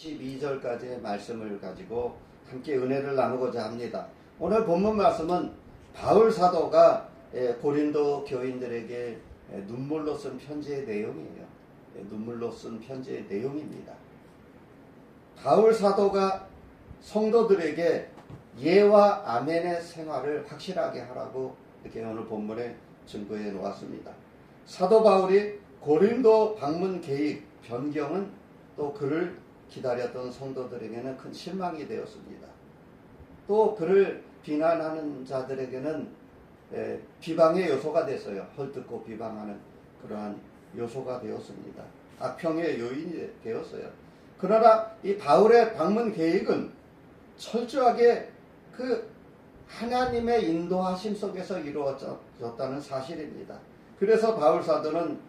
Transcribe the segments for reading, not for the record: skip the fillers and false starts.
12절까지의 말씀을 가지고 함께 은혜를 나누고자 합니다. 오늘 본문 말씀은 바울 사도가 고린도 교인들에게 눈물로 쓴 편지의 내용이에요. 눈물로 쓴 편지의 내용입니다. 바울 사도가 성도들에게 예와 아멘의 생활을 확실하게 하라고 이렇게 오늘 본문에 증거해 놓았습니다. 사도 바울이 고린도 방문 계획 변경은 또 그를 기다렸던 성도들에게는 큰 실망이 되었습니다. 또 그를 비난하는 자들에게는 비방의 요소가 됐어요. 헐뜯고 비방하는 그러한 요소가 되었습니다. 악평의 요인이 되었어요. 그러나 이 바울의 방문 계획은 철저하게 그 하나님의 인도하심 속에서 이루어졌다는 사실입니다. 그래서 바울 사도는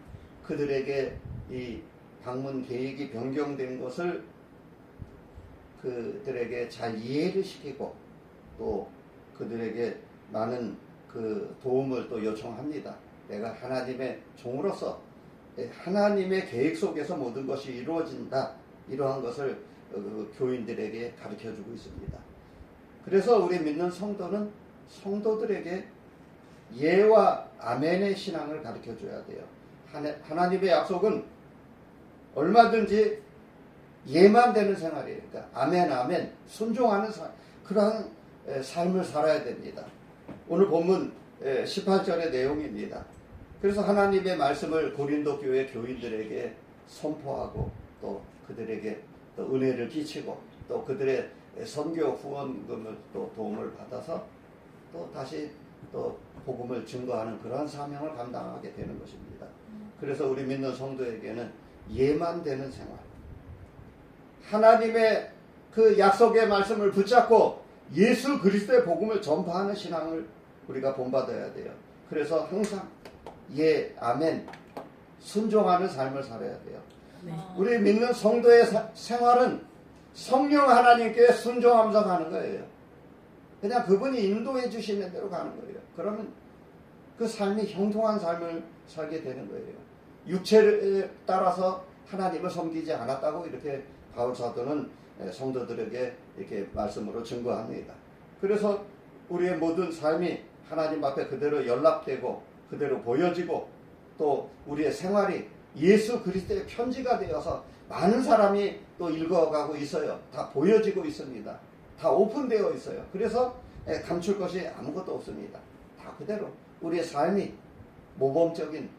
그들에게 이 방문 계획이 변경된 것을 그들에게 잘 이해를 시키고 또 그들에게 많은 그 도움을 또 요청합니다. 내가 하나님의 종으로서 하나님의 계획 속에서 모든 것이 이루어진다. 이러한 것을 교인들에게 가르쳐주고 있습니다. 그래서 우리 믿는 성도는 성도들에게 예와 아멘의 신앙을 가르쳐줘야 돼요. 하나님의 약속은 얼마든지 예만 되는 생활이에요. 그러니까 아멘 아멘 순종하는 그러한 삶을 살아야 됩니다. 오늘 본문 18절의 내용입니다. 그래서 하나님의 말씀을 고린도 교회 교인들에게 선포하고 또 그들에게 또 은혜를 끼치고 또 그들의 선교 후원금을 또 도움을 받아서 또 다시 또 복음을 증거하는 그러한 사명을 감당하게 되는 것입니다. 그래서 우리 믿는 성도에게는 예만 되는 생활, 하나님의 그 약속의 말씀을 붙잡고 예수 그리스도의 복음을 전파하는 신앙을 우리가 본받아야 돼요. 그래서 항상 예, 아멘, 순종하는 삶을 살아야 돼요. 우리 믿는 성도의 생활은 성령 하나님께 순종하면서 가는 거예요. 그냥 그분이 인도해 주시는 대로 가는 거예요. 그러면 그 삶이 형통한 삶을 살게 되는 거예요. 육체를 따라서 하나님을 섬기지 않았다고 이렇게 바울 사도는 성도들에게 이렇게 말씀으로 증거합니다. 그래서 우리의 모든 삶이 하나님 앞에 그대로 연락되고 그대로 보여지고 또 우리의 생활이 예수 그리스도의 편지가 되어서 많은 사람이 또 읽어가고 있어요. 다 보여지고 있습니다. 다 오픈되어 있어요. 그래서 감출 것이 아무것도 없습니다. 다 그대로 우리의 삶이 모범적인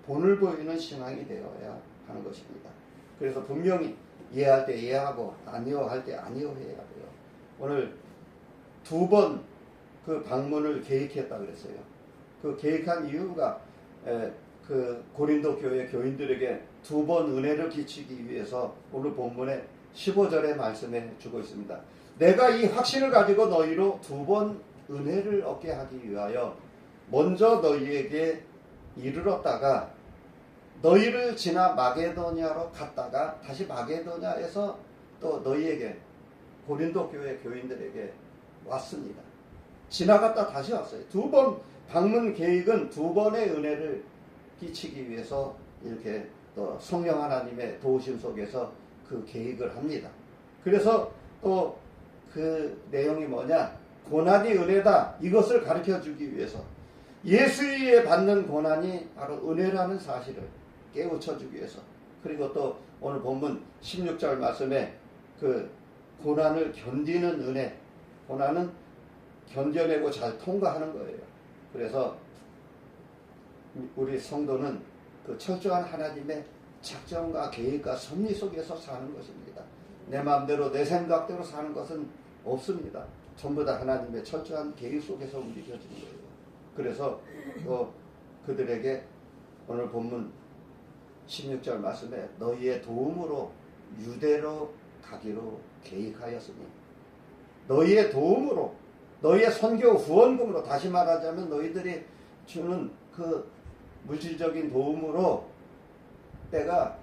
본을 보이는 신앙이 되어야 하는 것입니다. 그래서 분명히 이해할 때 이해하고 아니요할 때 아니요해야 돼요. 오늘 2번 그 방문을 계획했다 그랬어요. 그 계획한 이유가 그 고린도 교회 교인들에게 2번 은혜를 끼치기 위해서 오늘 본문에 15절의 말씀에 주고 있습니다. 내가 이 확신을 가지고 너희로 2번 은혜를 얻게 하기 위하여 먼저 너희에게 이르렀다가 너희를 지나 마게도냐로 갔다가 다시 마게도냐에서 또 너희에게 고린도 교회 교인들에게 왔습니다. 지나갔다 다시 왔어요. 2번 방문 계획은 2번의 은혜를 끼치기 위해서 이렇게 또 성령 하나님의 도우심 속에서 그 계획을 합니다. 그래서 또 그 내용이 뭐냐? 고난이 은혜다. 이것을 가르쳐 주기 위해서 예수에 받는 고난이 바로 은혜라는 사실을 깨우쳐 주기 위해서 그리고 또 오늘 본문 16절 말씀에 그 고난을 견디는 은혜, 고난은 견뎌내고 잘 통과하는 거예요. 그래서 우리 성도는 그 철저한 하나님의 작정과 계획과 섭리 속에서 사는 것입니다. 내 마음대로 내 생각대로 사는 것은 없습니다. 전부 다 하나님의 철저한 계획 속에서 움직여지는 거예요. 그래서 또 그들에게 오늘 본문 16절 말씀에 너희의 도움으로 유대로 가기로 계획하였으니 너희의 도움으로 너희의 선교 후원금으로 다시 말하자면 너희들이 주는 그 물질적인 도움으로 내가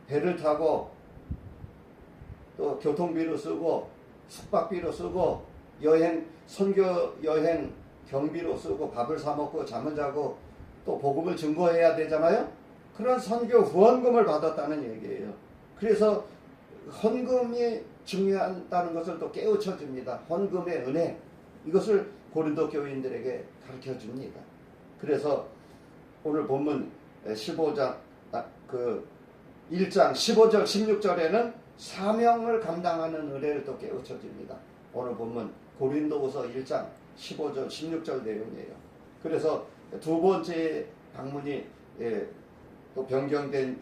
배를 타고 또 교통비로 쓰고 숙박비로 쓰고 여행 선교 여행 경비로 쓰고 밥을 사 먹고 잠을 자고 또 복음을 증거해야 되잖아요. 그런 선교 후원금을 받았다는 얘기예요. 그래서 헌금이 중요하다는 것을 또 깨우쳐 줍니다. 헌금의 은혜, 이것을 고린도 교인들에게 가르쳐 줍니다. 그래서 오늘 본문 15장 그 1장 15절 16절에는 사명을 감당하는 은혜를 또 깨우쳐 줍니다. 오늘 본문 고린도후서 1장 15절 16절 내용이에요. 그래서 두 번째 방문이 또 변경된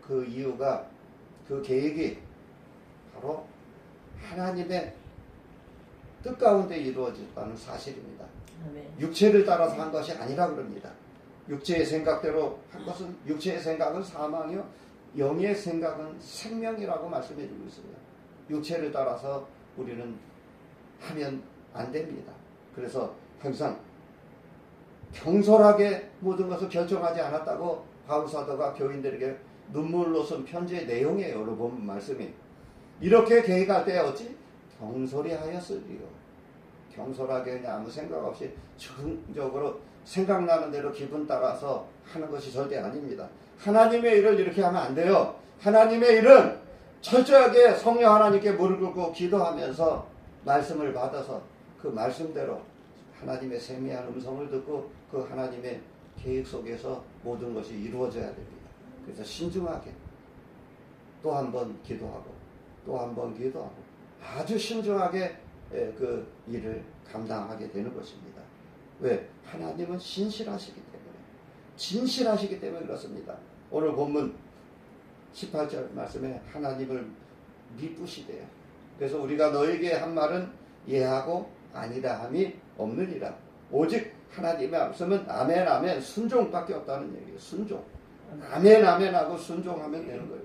그 이유가, 그 계획이 바로 하나님의 뜻 가운데 이루어졌다는 사실입니다. 육체를 따라서 한 것이 아니라 그럽니다. 육체의 생각대로 한 것은, 육체의 생각은 사망이요 영의 생각은 생명이라고 말씀해 주고 있습니다. 육체를 따라서 우리는 하면 안 됩니다. 그래서 항상 경솔하게 모든 것을 결정하지 않았다고 바울사도가 교인들에게 눈물로 쓴 편지의 내용이에요. 오늘 본 말씀이. 이렇게 계획할 때 어찌 경솔히 하였으리요. 경솔하게 그냥 아무 생각 없이 즉흥적으로 생각나는 대로 기분 따라서 하는 것이 절대 아닙니다. 하나님의 일을 이렇게 하면 안 돼요. 하나님의 일은 철저하게 성령 하나님께 무릎 꿇고 기도하면서 말씀을 받아서 그 말씀대로 하나님의 세미한 음성을 듣고 그 하나님의 계획 속에서 모든 것이 이루어져야 됩니다. 그래서 신중하게 또 한 번 기도하고 또 한 번 기도하고 아주 신중하게 그 일을 감당하게 되는 것입니다. 왜? 하나님은 신실하시기 때문에, 진실하시기 때문에 그렇습니다. 오늘 본문 18절 말씀에 하나님을 미쁘시대요. 그래서 우리가 너에게 한 말은 예하고 아니라 함이 없느니라. 오직 하나님의 말씀은 아멘 아멘 순종밖에 없다는 얘기예요. 순종. 아멘 아멘 하고 순종하면 되는 거예요.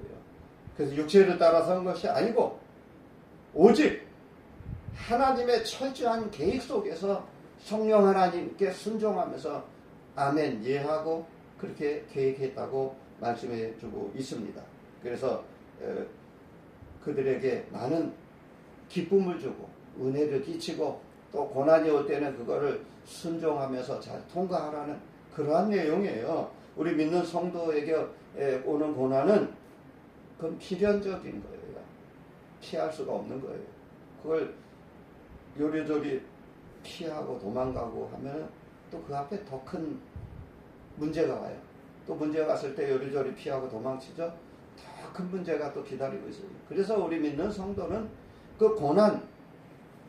그래서 육체를 따라서 한 것이 아니고 오직 하나님의 철저한 계획 속에서 성령 하나님께 순종하면서 아멘 예하고 그렇게 계획했다고 말씀해 주고 있습니다. 그래서 그들에게 많은 기쁨을 주고 은혜를 끼치고 또 고난이 올 때는 그거를 순종하면서 잘 통과하라는 그러한 내용이에요. 우리 믿는 성도에게 오는 고난은 그건 필연적인 거예요. 피할 수가 없는 거예요. 그걸 요리조리 피하고 도망가고 하면 또 그 앞에 더 큰 문제가 와요. 또 문제가 왔을 때 요리조리 피하고 도망치죠. 더 큰 문제가 또 기다리고 있어요. 그래서 우리 믿는 성도는 그 고난,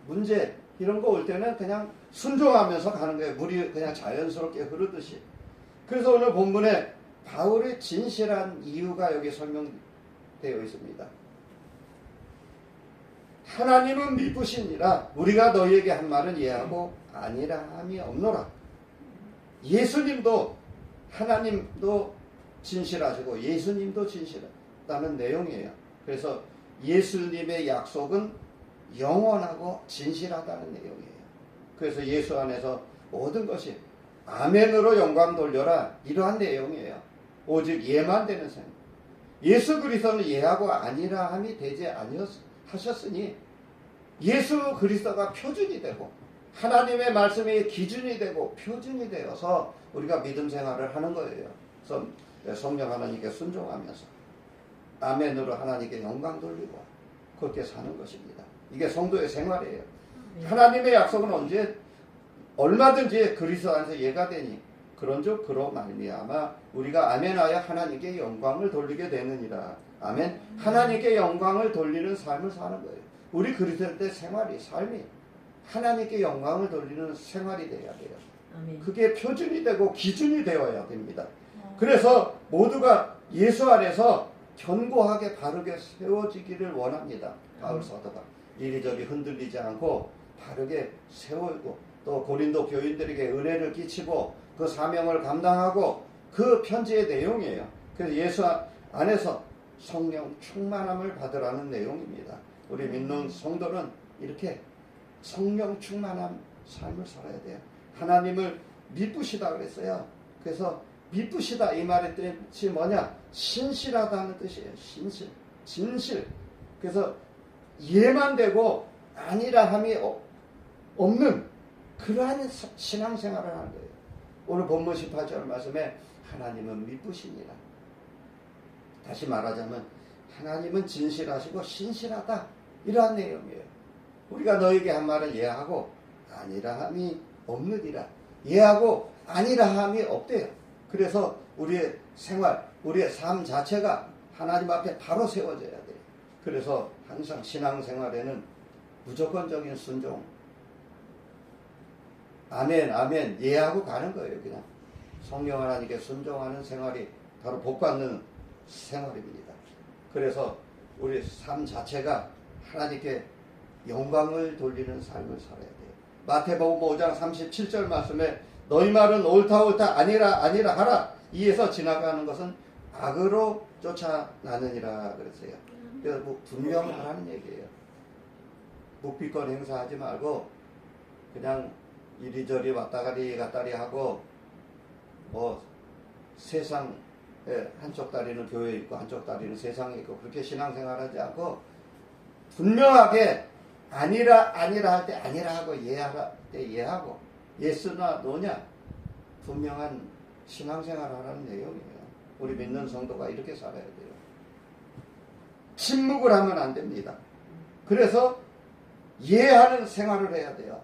문제 이런 거 올 때는 그냥 순종하면서 가는 거예요. 물이 그냥 자연스럽게 흐르듯이. 그래서 오늘 본문에 바울의 진실한 이유가 여기 설명되어 있습니다. 하나님은 미쁘시니라. 우리가 너희에게 한 말은 예하고 아니라 함이 없노라. 예수님도, 하나님도 진실하시고 예수님도 진실하다는 내용이에요. 그래서 예수님의 약속은 영원하고 진실하다는 내용이에요. 그래서 예수 안에서 모든 것이 아멘으로 영광 돌려라, 이러한 내용이에요. 오직 예만 되는 생. 예수 그리스도는 예하고 아니라 함이 되지 아니하셨으니 예수 그리스도가 표준이 되고 하나님의 말씀이 기준이 되고 표준이 되어서 우리가 믿음 생활을 하는 거예요. 그래서 성령 하나님께 순종하면서 아멘으로 하나님께 영광 돌리고 그렇게 사는 것입니다. 이게 성도의 생활이에요. 하나님의 약속은 언제 얼마든지 그리스도 안에서 예가 되니 그런즉 그로 말미암아 우리가 아멘하여 하나님께 영광을 돌리게 되느니라. 아멘. 하나님께 영광을 돌리는 삶을 사는 거예요. 우리 그리스도인의 생활이, 삶이 하나님께 영광을 돌리는 생활이 돼야 돼요. 아멘. 그게 표준이 되고 기준이 되어야 됩니다. 그래서 모두가 예수 안에서 견고하게 바르게 세워지기를 원합니다. 바울 사도가 이리저리 흔들리지 않고 바르게 세우고 또 고린도 교인들에게 은혜를 끼치고 그 사명을 감당하고 그 편지의 내용이에요. 그래서 예수 안에서 성령 충만함을 받으라는 내용입니다. 우리 믿는 성도는 이렇게 성령 충만한 삶을 살아야 돼요. 하나님을 미쁘시다 그랬어요. 그래서 미쁘시다 이 말의 뜻이 뭐냐? 신실하다는 뜻이에요. 신실, 진실. 그래서 예만 되고 아니라 함이 없는 그러한 신앙생활을 하는 거예요. 오늘 본문 18절 말씀에 하나님은 미쁘시니라. 다시 말하자면 하나님은 진실하시고 신실하다. 이러한 내용이에요. 우리가 너에게 한 말은 예하고 아니라 함이 없느니라. 예하고 아니라 함이 없대요. 그래서 우리의 생활, 우리의 삶 자체가 하나님 앞에 바로 세워져야 돼요. 그래서 항상 신앙생활에는 무조건적인 순종. 아멘, 아멘, 예하고 가는 거예요. 그냥 성령 하나님께 순종하는 생활이 바로 복받는 생활입니다. 그래서 우리 삶 자체가 하나님께 영광을 돌리는 삶을 살아야 돼요. 마태복음 5장 37절 말씀에 너희 말은 옳다 옳다 아니라 아니라 하라. 이에서 지나가는 것은 악으로 쫓아나느니라 그랬어요. 그래서 뭐 분명하라는 얘기예요. 묵비권 행사하지 말고 그냥 이리저리 왔다가리 갔다리 하고 뭐 세상에 한쪽 다리는 교회에 있고 한쪽 다리는 세상에 있고 그렇게 신앙생활하지 않고 분명하게 아니라 아니라 할 때 아니라 하고 예하라 때 예하고 예스나 노냐 분명한 신앙생활 하라는 내용이에요. 우리 믿는 성도가 이렇게 살아야 돼요. 침묵을 하면 안 됩니다. 그래서 예하는 생활을 해야 돼요.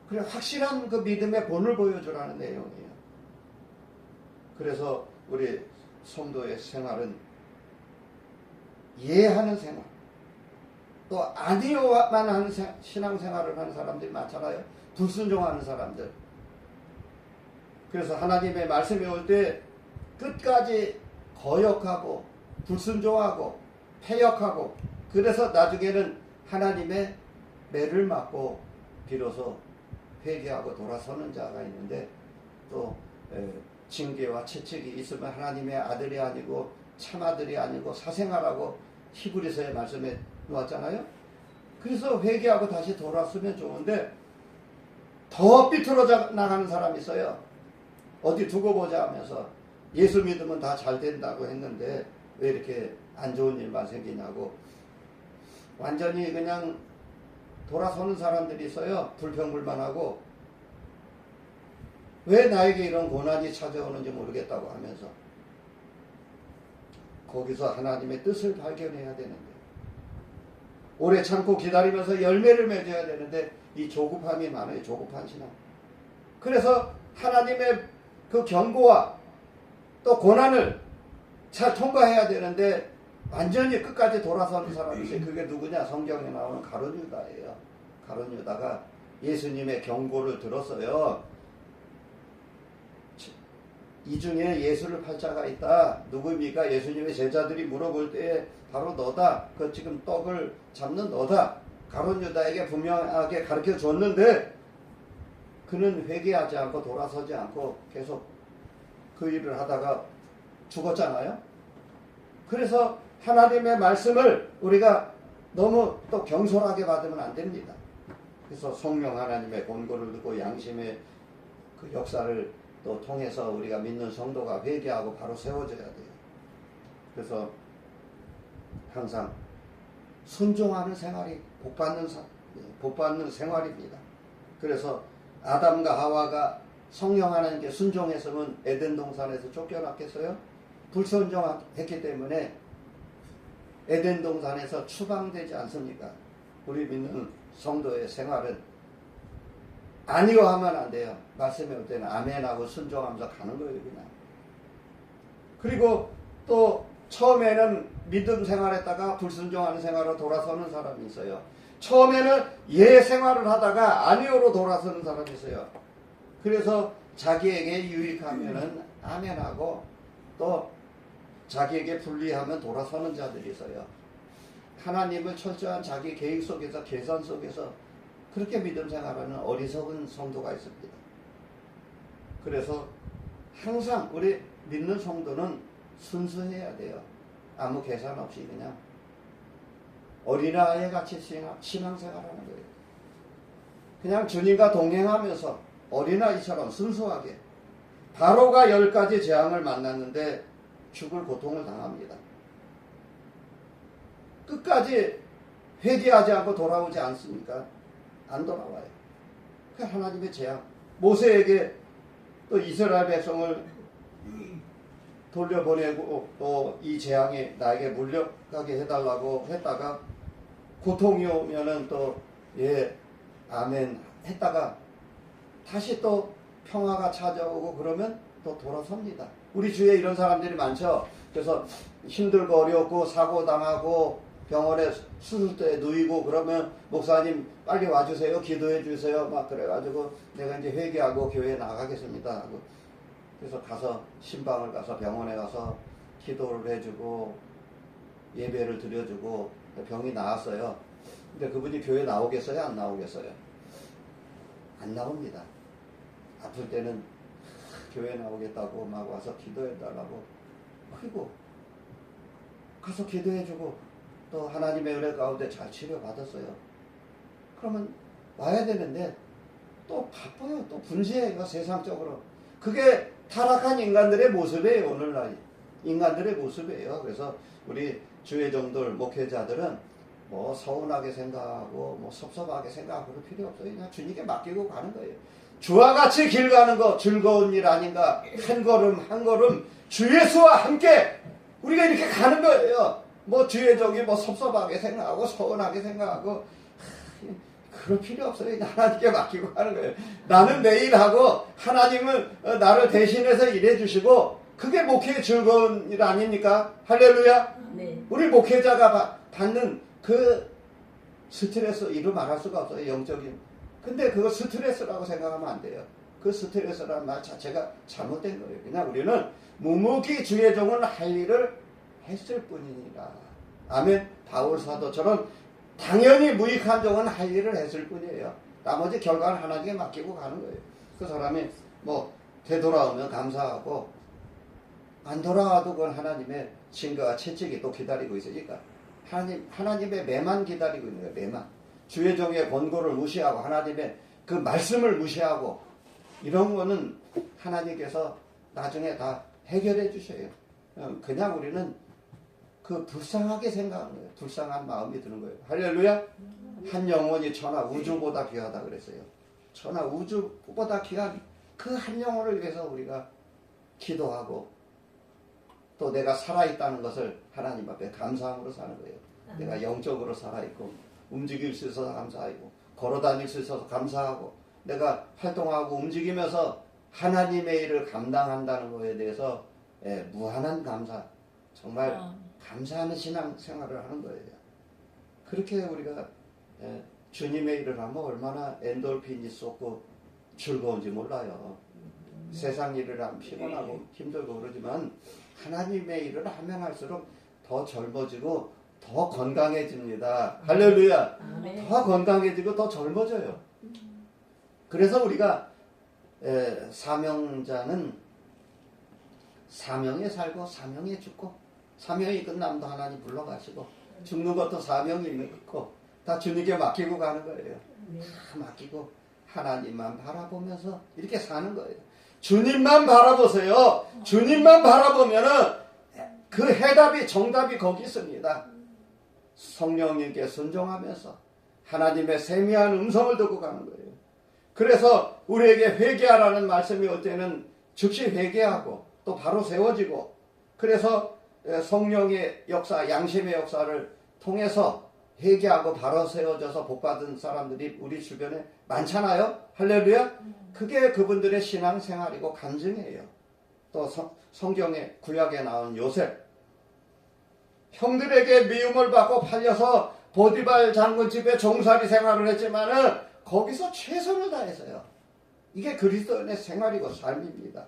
그래 확실한 그 믿음의 본을 보여주라는 내용이에요. 그래서 우리 성도의 생활은 예하는 생활, 또 아니요만 하는 신앙생활을 하는 사람들이 많잖아요. 불순종하는 사람들. 그래서 하나님의 말씀이 올 때 끝까지 거역하고 불순종하고 패역하고 그래서 나중에는 하나님의 매를 맞고 비로소 회개하고 돌아서는 자가 있는데 또 징계와 채찍이 있으면 하나님의 아들이 아니고 참아들이 아니고 사생아라고 히브리서의 말씀에 놓았잖아요. 그래서 회개하고 다시 돌아서면 좋은데 더 삐뚤어져 나가는 사람이 있어요. 어디 두고 보자 하면서 예수 믿으면 다 잘 된다고 했는데 왜 이렇게 안 좋은 일만 생기냐고 완전히 그냥 돌아서는 사람들이 있어요. 불평불만하고 왜 나에게 이런 고난이 찾아오는지 모르겠다고 하면서 거기서 하나님의 뜻을 발견해야 되는데 오래 참고 기다리면서 열매를 맺어야 되는데 이 조급함이 많아요. 조급한 신앙. 그래서 하나님의 그 경고와 또 고난을 잘 통과해야 되는데 완전히 끝까지 돌아서는 사람이 있어요. 그게 누구냐? 성경에 나오는 가룟 유다예요. 가룟 유다가 예수님의 경고를 들었어요. 이 중에 예수를 팔 자가 있다. 누구입니까? 예수님의 제자들이 물어볼 때에 바로 너다. 그 지금 떡을 잡는 너다. 가룟 유다에게 분명하게 가르쳐 줬는데 그는 회개하지 않고 돌아서지 않고 계속 그 일을 하다가 죽었잖아요. 그래서 하나님의 말씀을 우리가 너무 또 경솔하게 받으면 안 됩니다. 그래서 성령 하나님의 권고를 듣고 양심의 그 역사를 또 통해서 우리가 믿는 성도가 회개하고 바로 세워져야 돼요. 그래서 항상 순종하는 생활이 복받는 생활입니다. 그래서 아담과 하와가 성령 하나님께 순종했으면 에덴 동산에서 쫓겨났겠어요? 불순종했기 때문에 에덴 동산에서 추방되지 않습니까? 우리 믿는 성도의 생활은 아니요 하면 안 돼요. 말씀에 올 때는 아멘하고 순종하면서 가는 거예요, 그냥. 그리고 또 처음에는 믿음 생활했다가 불순종하는 생활로 돌아서는 사람이 있어요. 처음에는 예 생활을 하다가 아니요로 돌아서는 사람이 있어요. 그래서 자기에게 유익하면은 아멘하고 또 자기에게 불리하면 돌아서는 자들이 있어요. 하나님을 철저한 자기 계획 속에서 계산 속에서 그렇게 믿음 생활하는 어리석은 성도가 있습니다. 그래서 항상 우리 믿는 성도는 순수해야 돼요. 아무 계산 없이 그냥 어린아이 같이 신앙생활하는 거예요. 그냥 주님과 동행하면서 어린아이처럼 순수하게. 바로가 10가지 재앙을 만났는데 죽을 고통을 당합니다. 끝까지 회개하지 않고 돌아오지 않습니까? 안 돌아와요. 그 하나님의 재앙. 모세에게 또 이스라엘 백성을 돌려보내고 또 이 재앙이 나에게 물려가게 해달라고 했다가 고통이 오면은 또 예 아멘 했다가 다시 또 평화가 찾아오고 그러면 또 돌아섭니다. 우리 주위에 이런 사람들이 많죠. 그래서 힘들고 어렵고 사고 당하고 병원에 수술대에 누이고 그러면 목사님 빨리 와주세요, 기도해 주세요 막 그래가지고 내가 이제 회개하고 교회에 나가겠습니다 하고 그래서 가서 신방을 가서 병원에 가서 기도를 해주고 예배를 드려주고 병이 나았어요. 근데 그분이 교회 나오겠어요, 안 나오겠어요? 안 나옵니다. 아플 때는 교회 나오겠다고 막 와서 기도해달라고 그리고 가서 기도해주고 또 하나님의 은혜 가운데 잘 치료받았어요. 그러면 와야 되는데 또 바빠요. 또 분주해요. 세상적으로. 그게 타락한 인간들의 모습이에요. 오늘날 인간들의 모습이에요. 그래서 우리 주의종들 목회자들은 뭐 서운하게 생각하고 뭐 섭섭하게 생각하고 그럴 필요 없어요. 그냥 주님께 맡기고 가는 거예요. 주와 같이 길 가는 거 즐거운 일 아닌가. 한 걸음 한 걸음 주 예수와 함께 우리가 이렇게 가는 거예요. 뭐 주의종이 뭐 섭섭하게 생각하고 서운하게 생각하고 그럴 필요 없어요. 하나님께 맡기고 가는 거예요. 나는 내 일하고 하나님은 나를 대신해서 일해 주시고 그게 목회의 즐거운 일 아닙니까? 할렐루야. 네. 우리 목회자가 받는 그 스트레스 이루 말할 수가 없어요. 영적인. 근데 그거 스트레스라고 생각하면 안 돼요. 그 스트레스라는 말 자체가 잘못된 거예요. 그냥 우리는 묵묵히 주의 종은 할 일을 했을 뿐이니라. 아멘. 바울 사도처럼 당연히 무익한 종은 할 일을 했을 뿐이에요. 나머지 결과는 하나님께 맡기고 가는 거예요. 그 사람이 뭐 되돌아오면 감사하고 안 돌아와도 그건 하나님의 증거와 채찍이 또 기다리고 있으니까 하나님의 매만 기다리고 있는 거예요. 매만. 주의 종의 권고를 무시하고 하나님의 그 말씀을 무시하고 이런 거는 하나님께서 나중에 다 해결해 주셔요. 그냥 우리는 그 불쌍하게 생각하는 거예요. 불쌍한 마음이 드는 거예요. 할렐루야. 한 영혼이 천하 우주보다 귀하다 그랬어요. 천하 우주보다 귀한 그 한 영혼을 위해서 우리가 기도하고 또 내가 살아있다는 것을 하나님 앞에 감사함으로 사는 거예요. 내가 영적으로 살아있고 움직일 수 있어서 감사하고 걸어다닐 수 있어서 감사하고 내가 활동하고 움직이면서 하나님의 일을 감당한다는 것에 대해서 무한한 감사, 정말 감사하는 신앙생활을 하는 거예요. 그렇게 우리가 주님의 일을 하면 얼마나 엔돌핀이 쏟고 즐거운지 몰라요. 세상 일을 하면 피곤하고 힘들고 그러지만 하나님의 일을 하면 할수록 더 젊어지고 더 건강해집니다. 할렐루야. 더 건강해지고 더 젊어져요. 그래서 우리가 사명자는 사명에 살고 사명에 죽고 사명이 끝나면 또 하나님 불러가시고 죽는 것도 사명이 있는 거고 다 주님께 맡기고 가는 거예요. 다 맡기고 하나님만 바라보면서 이렇게 사는 거예요. 주님만 바라보세요. 주님만 바라보면은 그 해답이 정답이 거기 있습니다. 성령님께 순종하면서 하나님의 세미한 음성을 듣고 가는 거예요. 그래서 우리에게 회개하라는 말씀이 올 때는 즉시 회개하고 또 바로 세워지고 그래서 성령의 역사, 양심의 역사를 통해서 회개하고 바로 세워져서 복받은 사람들이 우리 주변에 많잖아요. 할렐루야. 그게 그분들의 신앙생활이고 간증이에요. 또 성경의 구약에 나온 요셉 형들에게 미움을 받고 팔려서 보디발 장군 집에 종살이 생활을 했지만은 거기서 최선을 다했어요. 이게 그리스도인의 생활이고 삶입니다.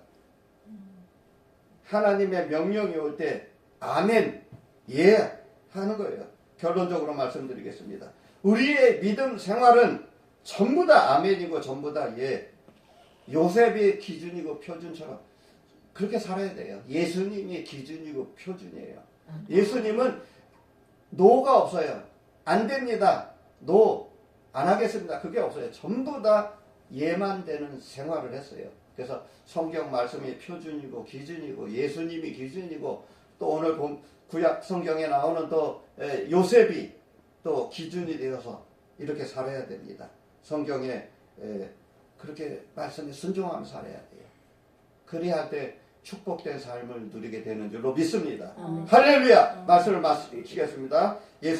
하나님의 명령이 올 때 아멘, 예 하는 거예요. 결론적으로 말씀드리겠습니다. 우리의 믿음 생활은 전부 다 아멘이고 전부 다 예. 요셉이 기준이고 표준처럼 그렇게 살아야 돼요. 예수님이 기준이고 표준이에요. 예수님은 노가 없어요. 안 됩니다. 노 안 하겠습니다. 그게 없어요. 전부 다 예만 되는 생활을 했어요. 그래서 성경 말씀이 표준이고 기준이고 예수님이 기준이고 또 오늘 구약 성경에 나오는 또 요셉이 또 기준이 되어서 이렇게 살아야 됩니다. 성경에 그렇게 말씀에 순종하며 살아야 돼요. 그래야 할 때 축복된 삶을 누리게 되는 줄로 믿습니다. 아멘. 할렐루야! 말씀을 마치겠습니다. 예수